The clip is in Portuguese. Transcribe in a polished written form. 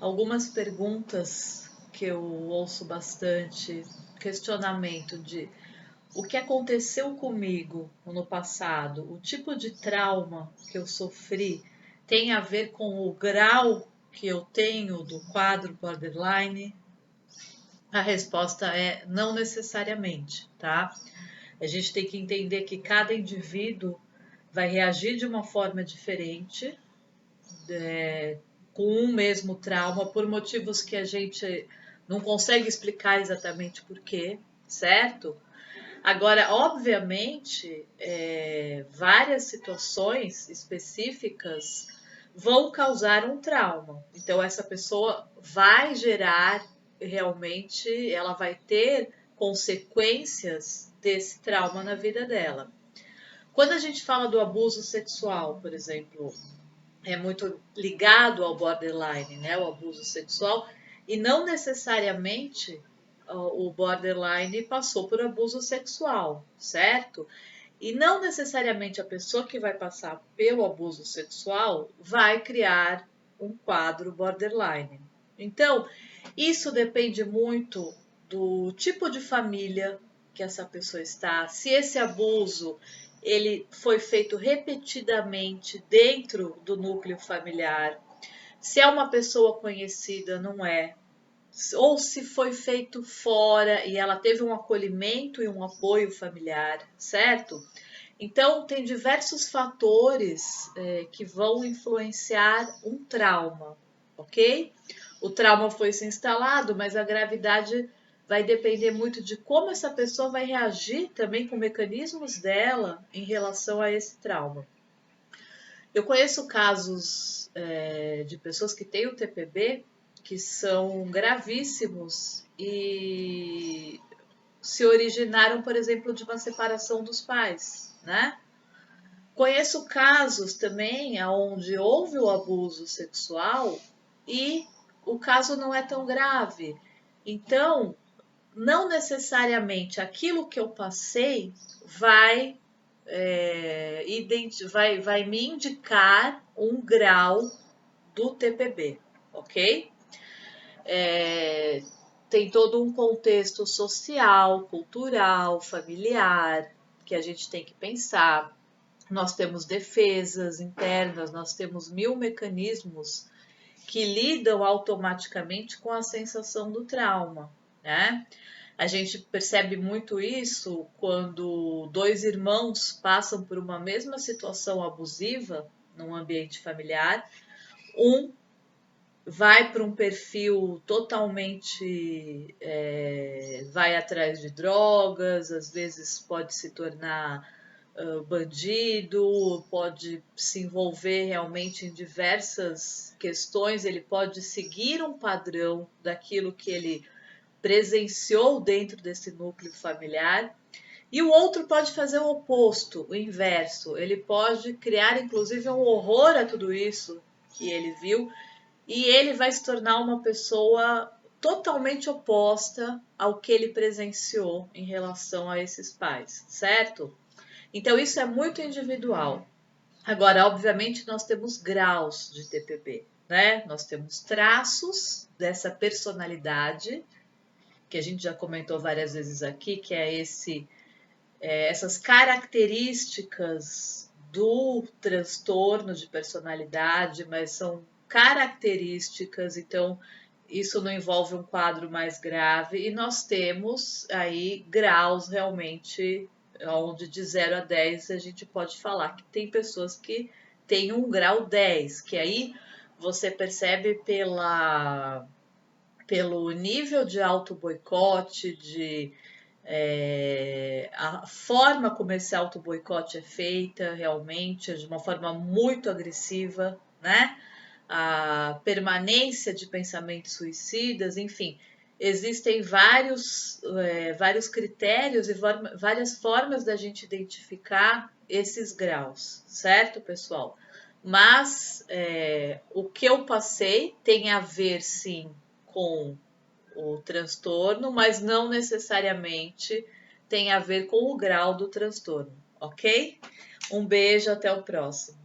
algumas perguntas que eu ouço bastante, questionamento de o que aconteceu comigo no passado, o tipo de trauma que eu sofri tem a ver com o grau que eu tenho do quadro borderline? A resposta é não necessariamente, tá? A gente tem que entender que cada indivíduo vai reagir de uma forma diferente, com um mesmo trauma, por motivos que a gente não consegue explicar exatamente por quê, certo? Agora, obviamente, várias situações específicas vão causar um trauma. Então, essa pessoa vai gerar realmente, ela vai ter consequências desse trauma na vida dela. Quando a gente fala do abuso sexual, por exemplo, é muito ligado ao borderline, né? O abuso sexual, e não necessariamente o borderline passou por abuso sexual, certo? E não necessariamente a pessoa que vai passar pelo abuso sexual vai criar um quadro borderline. Então, isso depende muito do tipo de família que essa pessoa está, se esse abuso ele foi feito repetidamente dentro do núcleo familiar, se é uma pessoa conhecida, não é, ou se foi feito fora e ela teve um acolhimento e um apoio familiar, certo? Então, tem diversos fatores que vão influenciar um trauma, ok? O trauma foi se instalado, mas a gravidade vai depender muito de como essa pessoa vai reagir também com mecanismos dela em relação a esse trauma. Eu conheço casos de pessoas que têm o TPB que são gravíssimos e se originaram, por exemplo, de uma separação dos pais, né? Conheço casos também onde houve o abuso sexual e o caso não é tão grave. Então, não necessariamente aquilo que eu passei vai me indicar um grau do TPB, ok? Tem todo um contexto social, cultural, familiar que a gente tem que pensar. Nós temos defesas internas, nós temos 1000 mecanismos que lidam automaticamente com a sensação do trauma, né? A gente percebe muito isso quando dois irmãos passam por uma mesma situação abusiva num ambiente familiar. Um vai para um perfil totalmente vai atrás de drogas, às vezes pode se tornar bandido, pode se envolver realmente em diversas questões, ele pode seguir um padrão daquilo que ele presenciou dentro desse núcleo familiar. E o outro pode fazer o oposto, o inverso. Ele pode criar, inclusive, um horror a tudo isso que ele viu, e ele vai se tornar uma pessoa totalmente oposta ao que ele presenciou em relação a esses pais, certo? Então, isso é muito individual. Agora, obviamente, nós temos graus de TPB, né? Nós temos traços dessa personalidade, que a gente já comentou várias vezes aqui, que é essas características do transtorno de personalidade, mas são características, então isso não envolve um quadro mais grave, e nós temos aí graus realmente, onde de 0 a 10 a gente pode falar que tem pessoas que têm um grau 10, que aí você percebe pelo nível de auto-boicote, a forma como esse auto-boicote é feita realmente, de uma forma muito agressiva, né? A permanência de pensamentos suicidas, enfim, existem vários critérios e várias formas da gente identificar esses graus, certo, pessoal? Mas o que eu passei tem a ver, sim, com o transtorno, mas não necessariamente tem a ver com o grau do transtorno, ok? Um beijo, até o próximo.